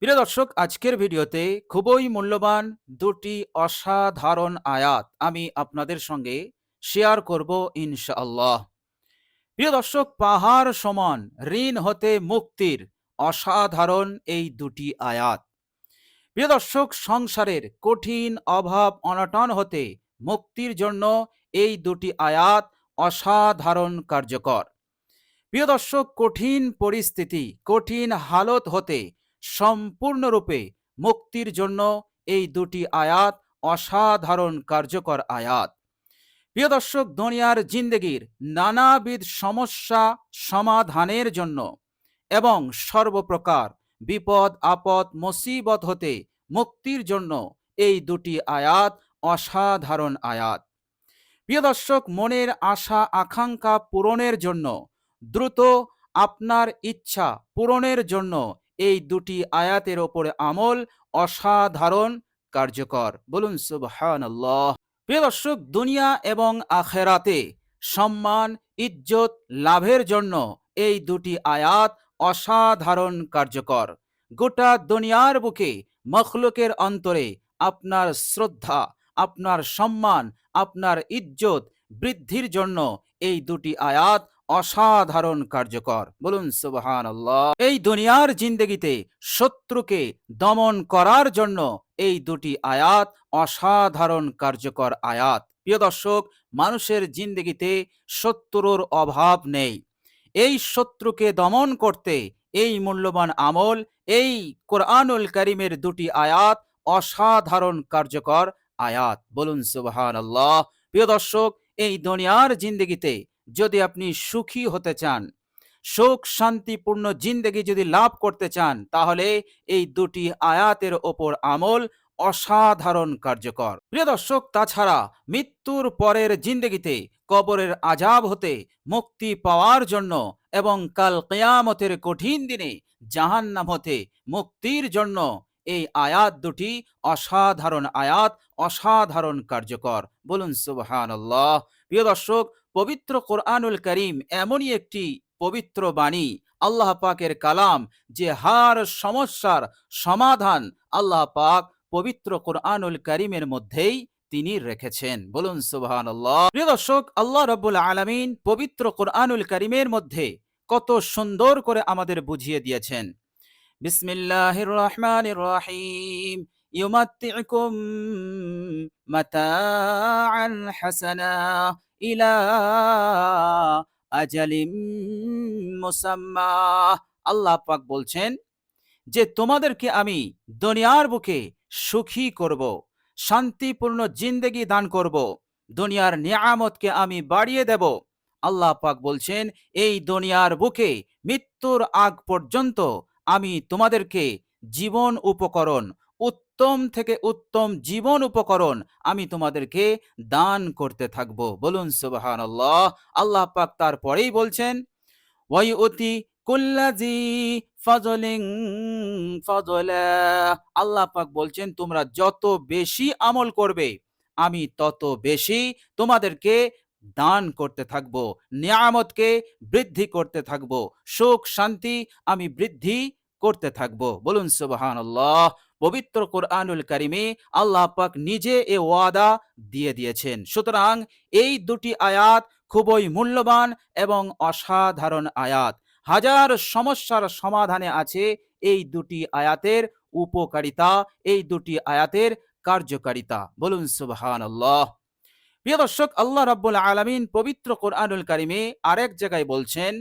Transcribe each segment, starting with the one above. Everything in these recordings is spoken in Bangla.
প্রিয় দর্শক, আজকের ভিডিওতে খুবই মূল্যবান দুটি অসাধারণ আয়াত আমি আপনাদের সঙ্গে শেয়ার করব ইনশাআল্লাহ। প্রিয় দর্শক, পাহাড় সমান ঋণ হতে মুক্তির অসাধারণ এই দুটি আয়াত। প্রিয় দর্শক, সংসারের কঠিন অভাব অনটন হতে মুক্তির জন্য এই দুটি আয়াত অসাধারণ কার্যকর। প্রিয় দর্শক, কঠিন পরিস্থিতি কঠিন হালত হতে সম্পূর্ণরূপে মুক্তির জন্য এই দুটি আয়াত অসাধারণ কার্যকর আয়াত। প্রিয় দর্শক, দুনিয়ার জিন্দেগির নানাবিধ সমস্যা সমাধানের জন্য এবং সর্বপ্রকার বিপদ আপদ মুসিবত হতে মুক্তির জন্য এই দুটি আয়াত অসাধারণ আয়াত। প্রিয় দর্শক, মনের আশা আকাঙ্ক্ষা পূরণের জন্য, দ্রুত আপনার ইচ্ছা পূরণের জন্য এই দুটি আয়াতের ওপরে আমল অসাধারণ কার্যকর। বলুন সুবহানাল্লাহ। প্রিয় দর্শক, দুনিয়া এবং আখেরাতে সম্মান ইজ্জত লাভের জন্য এই দুটি আয়াত অসাধারণ কার্যকর। গোটা দুনিয়ার বুকে মখলুকের অন্তরে আপনার শ্রদ্ধা, আপনার সম্মান, আপনার ইজ্জত বৃদ্ধির জন্য এই দুটি আয়াত অসাধারণ কার্যকর। বলুন সুবহানাল্লাহ। এই দুনিয়ার জিন্দেগিতে শত্রুকে দমন করার জন্য এই দুটি আয়াত অসাধারণ কার্যকর আয়াত। প্রিয় দর্শক, মানুষের জিন্দেগিতে শত্রুর অভাব নেই। এই শত্রুকে দমন করতে এই মূল্যবান আমল, এই কোরআনুল কারীমের দুটি আয়াত অসাধারণ কার্যকর আয়াত। বলুন সুবহানাল্লাহ। প্রিয় দর্শক, এই দুনিয়ার জিন্দেগিতে যদি আপনি সুখী হতে চান, সুখ শান্তিপূর্ণ জিন্দেগি যদি লাভ করতে চান, তাহলে এই দুটি আয়াতের ওপর আমল অসাধারণ কার্যকর। প্রিয় দর্শক, তাছাড়া মৃত্যুর পরের জিন্দেগিতে কবরের আযাব হতে মুক্তি পাওয়ার জন্য এবং কাল কিয়ামতের কঠিন দিনে জাহান্নাম হতে মুক্তির জন্য এই আয়াত দুটি অসাধারণ আয়াত, অসাধারণ কার্যকর। বলুন সুবহানাল্লাহ। প্রিয় দর্শক, পবিত্র কোরআনুল কারীম এমনই একটি পবিত্র বাণী, আল্লাহ পাকের কালাম, যে হার সমস্যার সমাধান আল্লাহ পাক পবিত্র কোরআনুল কারীমের মধ্যেই তিনি রেখেছেন। বলুন সুবহানাল্লাহ। প্রিয় দর্শক, আল্লাহ রাব্বুল আলামিন পবিত্র কোরআনুল কারীমের মধ্যে কত সুন্দর করে আমাদের বুঝিয়ে দিয়েছেন। বিসমিল্লাহির রহমানির রহিম। ইউমাত্তিউকুম মাতাআন হাসানা ইলা আজালিম মুসাম্মা। আল্লাহ পাক বলছেন যে তোমাদেরকে আমি দুনিয়ার বুকে সুখী করব, শান্তিপূর্ণ জিন্দেগি দান করব, দুনিয়ার নিয়ামতকে আমি বাড়িয়ে দেব। আল্লাহ পাক বলছেন, এই দুনিয়ার বুকে মৃত্যুর আগ পর্যন্ত আমি তোমাদেরকে জীবন উপকরণ, উত্তম থেকে উত্তম জীবন উপকরণ আমি তোমাদেরকে দান করতে থাকব। বলুন সুবহানাল্লাহ। আল্লাহ পাক তারপরেই বলছেন, ওয়াইউতি কুল্লাজি ফাজলিন ফাজলা। আল্লাহ পাক বলছেন, তোমরা যত বেশি আমল করবে আমি তত বেশি তোমাদেরকে দান করতে থাকবো, নিয়ামতকে বৃদ্ধি করতে থাকবো, সুখ শান্তি আমি বৃদ্ধি করতে থাকবো। বলুন সুবহানাল্লাহ। পবিত্র কোরআনুল কারীমে আল্লাহ পাক নিজে এ ওয়াদা দিয়ে দিয়েছেন। সুতরাং এই দুটি আয়াত খুবই মূল্যবান এবং অসাধারণ আয়াত। হাজার সমস্যার সমাধানে আছে এই দুটি আয়াতের উপকারিতা, এই দুটি আয়াতের কার্যকারিতা। বলুন সুবহানাল্লাহ। প্রিয় দর্শক, আল্লাহ রাব্বুল আলামিন পবিত্র কোরআনুল কারীমে আরেক জায়গায় বলছেন,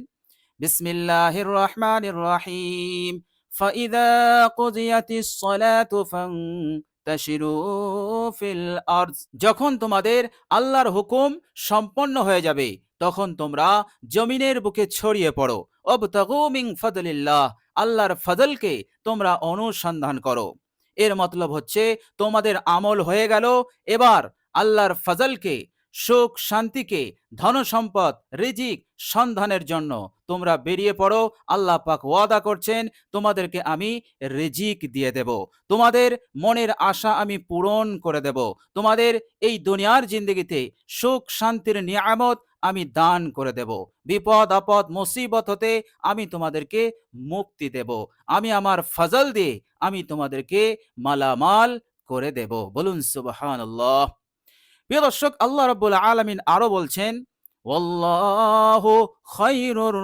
বিসমিল্লাহির রহমানির রহিম। ফাইযা কুদিয়াতিস সালাতু ফান্তাশিরু ফিল আরদ। যখন তোমাদের আল্লাহর হুকুম সম্পন্ন হয়ে যাবে, তখন তোমরা জমিনের বুকে ছড়িয়ে পড়ো। ওয়াবতাগু মিন ফাদলিল্লাহ। আল্লাহর ফজলকে তোমরা অনুসন্ধান করো। এর মতলব হচ্ছে তোমাদের আমল হয়ে গেল, এবার আল্লাহর ফজলকে, সুখ শান্তিকে, ধন সম্পদ, রিজিক সন্ধানের জন্য তোমরা বেরিয়ে পড়ো। আল্লাহ পাক ওয়াদা করছেন তোমাদেরকে আমি রিজিক দিয়ে দেব, তোমাদের মনের আশা আমি পূরণ করে দেব, তোমাদের এই দুনিয়ার জিন্দগিতে সুখ শান্তির নিয়ামত আমি দান করে দেব, বিপদ আপদ মুসিবত হতে আমি তোমাদেরকে মুক্তি দেব, আমি আমার ফজল দিয়ে আমি তোমাদেরকে মালামাল করে দেব। বলুন সুবহানাল্লাহ। প্রিয় দর্শক, আল্লাহ রাব্বুল আলামিন আরো বলছেন, ওয়াল্লাহু খায়রুর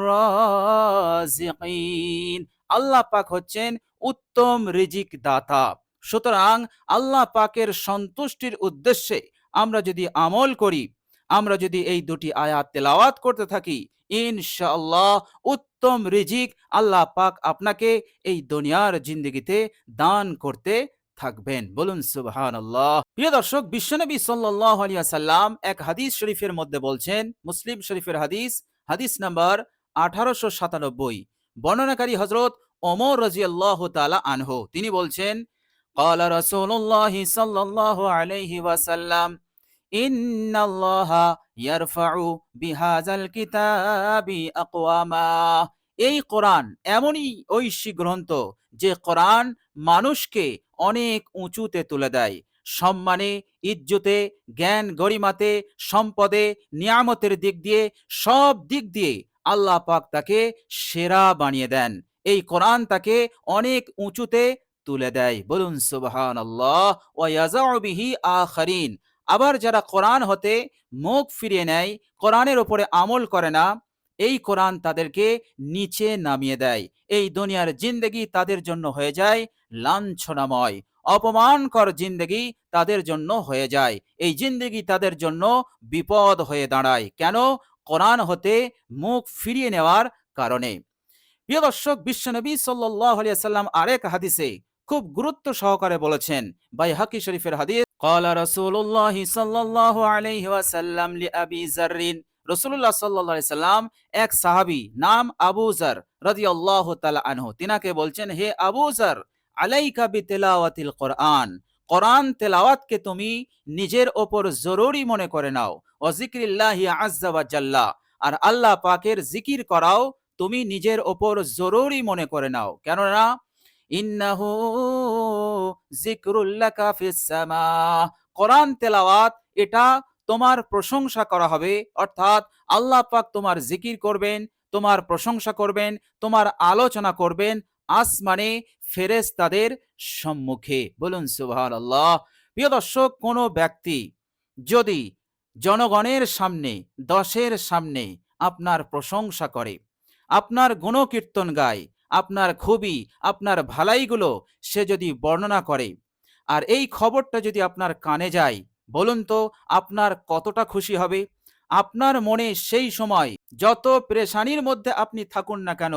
রাযিকিন। আল্লাহ পাক হচ্ছেন উত্তম রিজিক দাতা। সুতরাং আল্লাহ পাকের সন্তুষ্টির উদ্দেশ্যে আমরা যদি আমল করি, আমরা যদি এই দুটি আয়াত তেলাওয়াত করতে থাকি, ইনশাআল্লাহ উত্তম রিজিক আল্লাহ পাক আপনাকে এই দুনিয়ার জিন্দগিতে দান করতে থাকবেন। বলুন সুবহানাল্লাহ। প্রিয় দর্শক, বিশ্বনবী সাল্লাল্লাহু আলাইহি ওয়াসাল্লাম এক হাদিস শরীফের মধ্যে বলছেন, মুসলিম শরীফের হাদিস, হাদিস নাম্বার 1897, বর্ণনাকারী হযরত ওমর রাদিয়াল্লাহু তাআলা আনহু, তিনি বলছেন, ক্বালা রাসূলুল্লাহ সাল্লাল্লাহু আলাইহি ওয়াসাল্লাম, ইন্নাল্লাহা ইয়ারফাউ বিহাযাল কিতাবি আকওয়ামা। এই কোরআন এমনই ঐশী গ্রন্থ যে কোরআন মানুষকে অনেক উঁচুতে তুলে দেয়, সম্মানে, ইজ্জতে, জ্ঞান গরিমাতে, সম্পদে, নিয়ামতের দিক দিয়ে, সব দিক দিয়ে আল্লাহ পাক তাকে সেরা বানিয়ে দেন। এই কোরআন তাকে অনেক উঁচুতে তুলে দেয়। বলুন সুবহানাল্লাহ। ওয়া ইয়াযাউ বিহি আখারিন। আবার যারা কোরআন হতে মুখ ফিরিয়ে নেয়, কোরআনের উপরে আমল করে না, এই কোরআন তাদেরকে নিচে নামিয়ে দেয়। এই দুনিয়ার জিন্দেগি তাদের জন্য হয়ে যায় লাঞ্ছনাময়, অপমানকর জিন্দেগি তাদের জন্য হয়ে যায়। এই জিন্দেগি তাদের জন্য বিপদ হয়ে দাঁড়ায়। কেন? কোরআন হতে মুখ ফিরিয়ে নেওয়ার কারণে। প্রিয় দর্শক, বিশ্বনবী সাল্লাল্লাহু আলাইহি ওয়াসাল্লাম আরেক হাদিসে খুব গুরুত্ব সহকারে বলেছেন, বাইহাকি শরীফের হাদিস, ক্বালা রাসূলুল্লাহ সাল্লাল্লাহু আলাইহি ওয়াসাল্লাম লিআবি যাররিন। রাসূলুল্লাহ সাল্লাল্লাহু আলাইহি সাল্লাম এক সাহাবী নাম আবু যার রাদিয়াল্লাহু তাআলা আনহু, তিনাকে বলছেন, হে আবু যার, আলাইকা বিতিলাওয়াতিল কোরআন। কোরআন তেলাওয়াতকে তুমি নিজের ওপর জরুরি মনে করে নাও। ওয়া যিকরিল্লাহি আযজা ওয়া জাল্লা, আর আল্লাহ পাকের জিকির করাও তুমি নিজের ওপর জরুরি মনে করে নাও। কেননা ইন্নাহু যিকরুল লাকা ফিস সামা, কোরআন তেলাওয়াত এটা তোমার প্রশংসা করা হবে, অর্থাৎ আল্লাহ পাক তোমার জিকির করবেন, তোমার প্রশংসা করবেন, তোমার আলোচনা করবেন আসমানে ফেরেশতাদের সম্মুখে। বলুন সুবহানাল্লাহ। প্রিয় দর্শক, কোনো ব্যক্তি যদি জনগণের সামনে, দশের সামনে আপনার প্রশংসা করে, আপনার গুণকীর্তন গায়, আপনার খুবই, আপনার ভালাইগুলো সে যদি বর্ণনা করে, আর এই খবরটা যদি আপনার কানে যায়, বলুন তো আপনার কতটা খুশি হবে? আপনার মনে সেই সময় যত পেরেশানির মধ্যে আপনি থাকুন না কেন,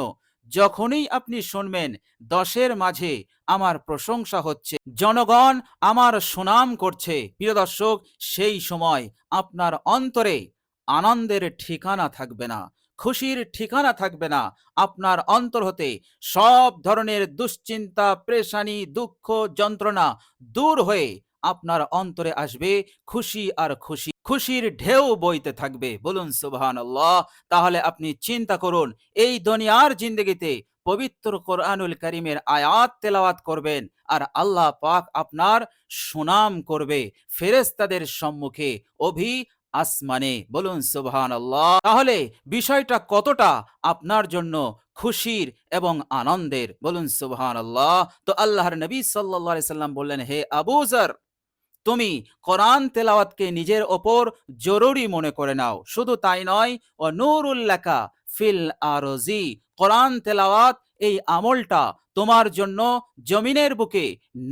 যখনই আপনি শুনবেন দশের মাঝে আমার প্রশংসা হচ্ছে, জনগণ আমার সুনাম করছে, প্রিয় দর্শক, সেই সময় আপনার অন্তরে আনন্দের ঠিকানা থাকবে না, খুশির ঠিকানা থাকবে না। আপনার অন্তর হতে সব ধরনের দুশ্চিন্তা, পেরেশানি, দুঃখ, যন্ত্রণা দূর হয়ে আপনার অন্তরে আসবে খুশি আর খুশি, খুশির ঢেউ বইতে থাকবে। বলুন সুবহানাল্লাহ। তাহলে আপনি চিন্তা করুন, এই দুনিয়ার জিন্দগিতে পবিত্র কোরআনুল কারীমের আয়াত তেলাওয়াত করবেন, আর আল্লাহ পাক আপনার সুনাম করবে ফেরেশতাদের সম্মুখে, অভি আসমানে। বলুন সুবহানাল্লাহ। তাহলে বিষয়টা কতটা আপনার জন্য খুশির এবং আনন্দের। বলুন সুবহানাল্লাহ। তো আল্লাহর নবী সাল্লাল্লাহু আলাইহি সাল্লাম বললেন, হে আবু যার, তুমি কোরআন তেলাওয়াতকে নিজের ওপর জরুরি মনে করে নাও। শুধু তাই নয়, ও নূরুল লাকা ফিল আরজি, কোরআন তেলাওয়াত এই আমলটা তোমার জন্য জমিনের বুকে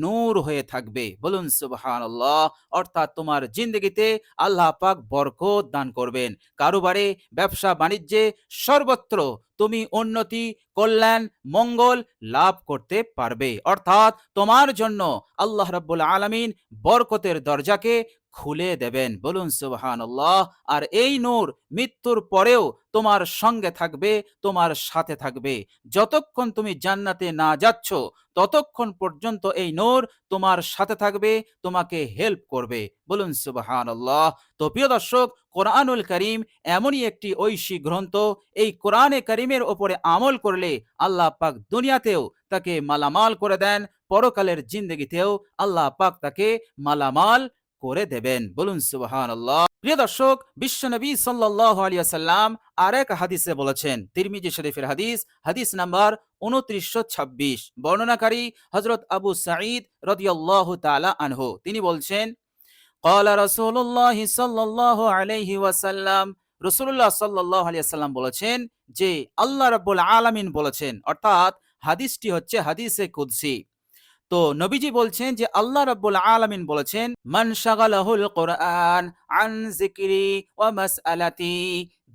নূর হয়ে থাকবে। বলুন সুবহানাল্লাহ। অর্থাৎ তোমার জিন্দগিতে আল্লাহ পাক বরকত দান করবেন, কারোবারে, ব্যবসা বাণিজ্যে, সর্বত্র তুমি উন্নতি, কল্যাণ, মঙ্গল লাভ করতে পারবে। অর্থাৎ তোমার জন্য আল্লাহ রাব্বুল আলামিন বরকতের দরজাকে খুলে দেবেন। বলুন সুবহানাল্লাহ। আর এই নূর মৃত্যুর পরেও তোমার সঙ্গে থাকবে, তোমার সাথে থাকবে। যতক্ষণ তুমি জান্নাতে না যাচ্ছ ততক্ষণ পর্যন্ত এই নূর তোমার সাথে থাকবে, তোমাকে হেল্প করবে। বলুন সুবহানাল্লাহ। তো প্রিয় দর্শক, কোরআনুল কারীম এমনই একটি ঐশী গ্রন্থ, এই কোরআনে কারীমের ওপরে আমল করলে আল্লাহ পাক দুনিয়াতেও তাকে মালামাল করে দেন, পরকালের জিন্দগিতেও আল্লাহ পাক তাকে মালামাল করে দেবেন। বলুন সুবহানাল্লাহ। প্রিয় দর্শক, বিশ্বনবী সাল্লাল্লাহু আলাইহি ওয়াসাল্লাম আরেক হাদিসে বলেছেন, তিরমিজি শরীফের হাদিস, হাদিস নাম্বার 2926, বর্ণনাকারী হযরত আবু সাঈদ রাদিয়াল্লাহু তাআলা আনহু। তিনি বলছেন, ক্বালা রাসূলুল্লাহ সাল্লাল্লাহু আলাইহি ওয়াসাল্লাম, রাসূলুল্লাহ সাল্লাল্লাহু আলাইহি ওয়াসাল্লাম বলেছেন যে আল্লাহ রাব্বুল আলামিন বলেছেন, অর্থাৎ হাদিসটি হচ্ছে হাদিসে কুদসি। তো নবীজি বলছেন যে আল্লাহ রাব্বুল আলামিন বলেছেন, মান শাগালাহুল কোরআন আন যিকরি ওয়া মাসআলাতি,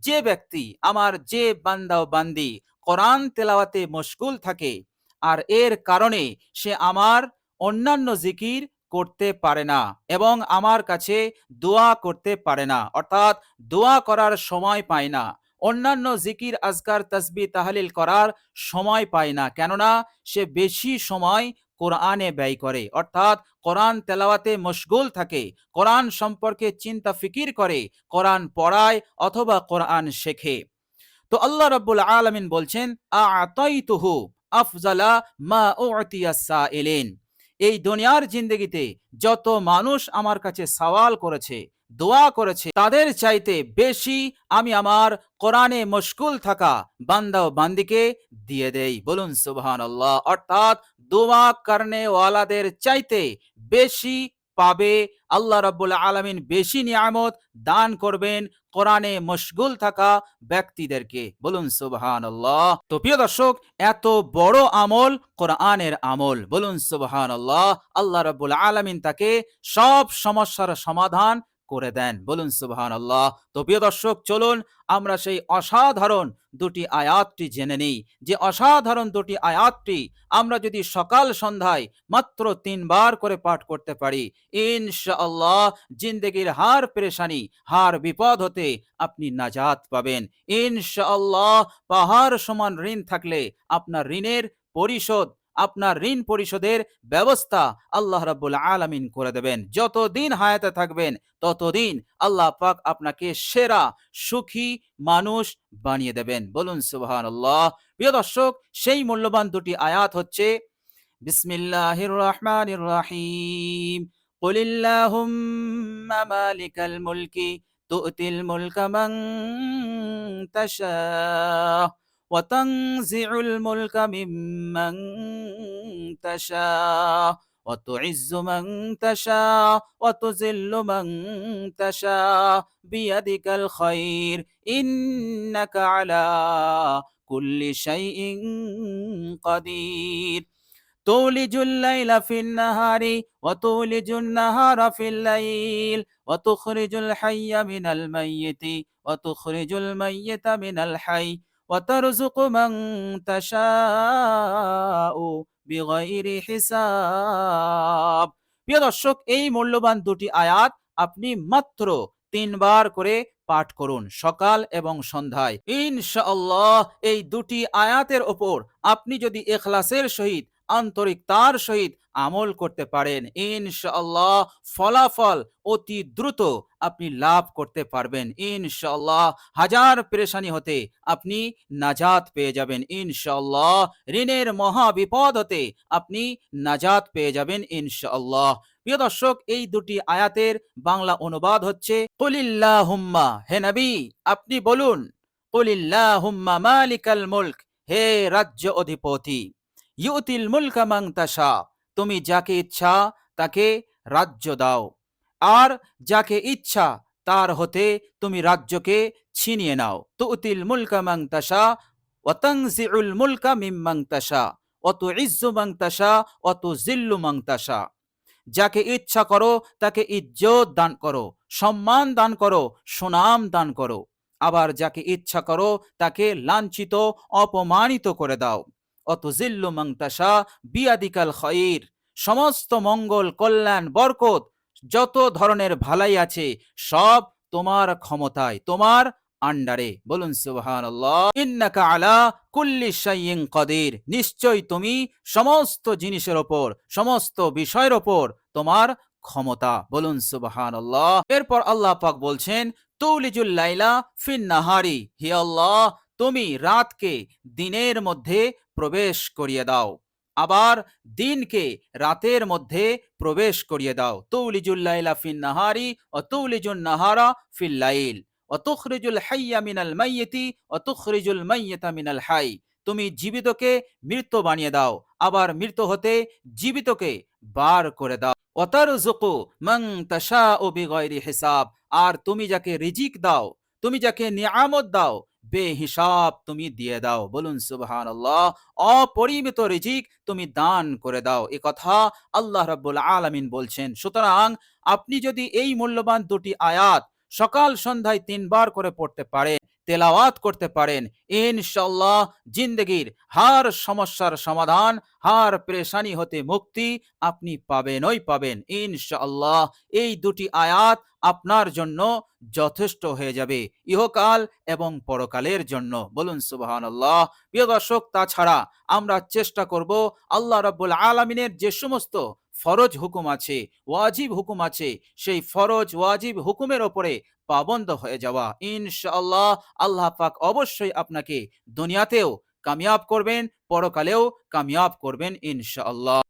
যে ব্যক্তি, আমার যে বান্দা ও বান্দি কোরআন তেলাওয়াতে মশগুল থাকে আর এর কারণে সে আমার অন্যান্য জিকির করতে পারে না এবং আমার কাছে দোয়া করতে পারে না, অর্থাৎ দোয়া করার সময় পায় না, অন্যান্য জিকির আজকার তাসবিহ তাহলিল করার সময় পায় না, কেননা সে বেশি সময় কোরআনে ব্যয় করে, অর্থাৎ কোরআন তেলাওয়াতে মশগুল থাকে, কোরআন সম্পর্কে চিন্তা ফিকির করে, কোরআন পড়ায় অথবা কোরআন শেখে। তো আল্লাহ রাব্বুল আলামিন বলছেন, আ'তাইতুহু আফজালা মা উ'তিয়াস সাইলিন, এই দুনিয়ার জিন্দেগিতে যত মানুষ আমার কাছে সওয়াল করেছে, দোয়া করেছে, তাদের চাইতে বেশি আমি আমার কোরআনে মশগুল থাকা বান্দা ও বান্দিকে দিয়ে দেই। বলুন সুবহানাল্লাহ। অর্থাৎ দোয়া করনে ওয়ালাদের চাইতে বেশি পাবে আল্লাহ রাব্বুল আলামিন, বেশি নিয়ামত দান করবেন কোরআনে মশগুল থাকা ব্যক্তিদেরকে। বলুন সুবহানাল্লাহ। তো প্রিয় দর্শক, এত বড় আমল কোরআনের আমল। বলুন সুবহানাল্লাহ। আল্লাহ রাব্বুল আলামিন তাকে সব সমস্যার সমাধান করে দেন। বলুন সুবহানাল্লাহ। তো প্রিয় দর্শক, চলুন আমরা সেই অসাধারণ দুটি আয়াতটি জেনে নিই, যে অসাধারণ দুটি আয়াতটি আমরা যদি সকাল সন্ধ্যায় মাত্র 3 বার করে পাঠ করতে পারি, ইনশাআল্লাহ জিন্দেগির হার পেরেশানি, হার বিপদ হতে আপনি নাজাত পাবেন। ইনশাআল্লাহ পাহাড় সমান ঋণ থাকলে আপনার ঋণের পরিশোধ, আপনার ঋণ পরিশোধের ব্যবস্থা আল্লাহ রাব্বুল আলামিন করে দেবেন। যতদিন হায়াতে থাকবেন ততদিন আল্লাহ পাক আপনাকে সেরা সুখী মানুষ বানিয়ে দেবেন। বলুন সুবহানাল্লাহ। প্রিয় দর্শক, সেই মূল্যবান দুটি আয়াত হচ্ছে, বিসমিল্লাহির রহমানির রহিম, কুলিল্লাহুম্মা মালিকাল মুলকি তু'তিল মুলকা মান তাশা ওয়া তানজিউল মুলকা মিম্মান তাশা ওয়া তুইজ্জু মান তাশা ওয়া তুযিল্লু মান তাশা বিয়াদিকাল খায়র ইন্নাকা আলা কুল্লি শাইইন কাদির। تولج الليل في النهار وتولج النهار في الليل وتخرج الحي من الميت وتخرج الميت من الحي وترزق من تشاء بغير حساب। প্রিয় দর্শক, এই মূল্যবান দুটি আয়াত আপনি মাত্র 3 বার করে পাঠ করুন সকাল এবং সন্ধ্যায়। ইনশাআল্লাহ এই দুটি আয়াতের ওপর আপনি যদি ইখলাসের সহিত, আন্তরিকতার সহিত আমল করতে পারেন, ইনশাআল্লাহ ফলাফল অতি দ্রুত আপনি লাভ করতে পারবেন। ইনশাআল্লাহ হাজার পেরেশানি হতে আপনি নাজাত পেয়ে যাবেন। ইনশাআল্লাহ ঋণের মহা বিপদ হতে আপনি নাজাত পেয়ে যাবেন ইনশাআল্লাহ। প্রিয় দর্শক, এই দুটি আয়াতের বাংলা অনুবাদ হচ্ছে, কুলিল্লাহুম্মা, হে নবী আপনি বলুন, কুলিল্লাহুম্মা মালিকাল মুলক, হে রাজ্য অধিপতি, ইউতিল মুলকা মান তাশা, তুমি যাকে ইচ্ছা তাকে রাজ্য দাও, আর যাকে ইচ্ছা তার হতে তুমি রাজ্যকে ছিনিয়ে নাও। তুতিল মুলকা মান তাশা ওয়া তানজিউল মুলকা মিম্মান তাশা ওয়া তুইজ্জু মান তাশা ওয়া তুযিল্লু মান তাশা, যাকে ইচ্ছা করো তাকে ইজ্জত দান করো, সম্মান দান করো, সুনাম দান করো, আবার যাকে ইচ্ছা করো তাকে লাঞ্ছিত, অপমানিত করে দাও। অতুজিল্লু মান তাশা বিয়াদিকাল খায়র, সমস্ত মঙ্গল, কল্যাণ, বরকত যত ধরনের ভালাই আছে সব তোমার ক্ষমতায়, তোমার আন্ডারে। বলুন সুবহানাল্লাহ। ইন্নাকা আলা কুল্লি শাইইন কাদির, নিশ্চয় তুমি সমস্ত জিনিসের ওপর, সমস্ত বিষয়ের ওপর তোমার ক্ষমতা। বলুন সুবহানাল্লাহ। এরপর আল্লাহ পাক বলছেন, তুলিজুল লাইলা ফিন নাহারি, হে আল্লাহ তুমি রাতকে দিনের মধ্যে প্রবেশ করিয়ে দাও, আবার দিনকে রাতের মধ্যে প্রবেশ করিয়ে দাও। তুলিজুল লাইলা ফিন নাহারি ও তুলিজুন নাহারা ফিল লাইল ও তুখরিজুল হাইয়া মিনাল মাইয়িতি ও তুখরিজুল মাইয়িতা মিনাল হাই, তুমি জীবিতকে মৃত বানিয়ে দাও, আবার মৃত হতে জীবিতকে বার করে দাও। ওয়াতারযুকু মান তাশাউ বিগাইরি হিসাব, আর তুমি যাকে রিজিক দাও, তুমি যাকে নিয়ামত দাও, বেহিসাব তুমি দিয়ে দাও। বলুন সুবহানাল্লাহ। অপরিমিত রিজিক তুমি দান করে দাও, এ কথা আল্লাহ রাব্বুল আলামিন বলছেন। সুতরাং আপনি যদি এই মূল্যবান দুটি আয়াত সকাল সন্ধ্যায় 3 বার করে পড়তে পারেন, তেলাওয়াত করতে পারেন, ইনশাআল্লাহ জিন্দগির হার সমস্যার সমাধান, হার পেরেশানি হতে মুক্তি আপনি পাবেনই পাবেন ইনশাআল্লাহ। এই দুটি আয়াত আপনার জন্য যথেষ্ট হয়ে যাবে ইহকাল এবং পরকালের জন্য। বলুন সুবহানাল্লাহ। প্রিয় দর্শক, তাছাড়া আমরা চেষ্টা করব আল্লাহ রাব্বুল আলামিনের যে সমস্ত ফরজ হুকুম আছে, ওয়াজিব হুকুম আছে, সেই ফরজ ওয়াজিব হুকুমের ওপরে পাবন্ধ হয়ে যাওয়া। ইনশাআল্লাহ আল্লাহ পাক অবশ্যই আপনাকে দুনিয়াতেও কামিয়াব করবেন, পরকালেও কামিয়াব করবেন ইনশাআল্লাহ।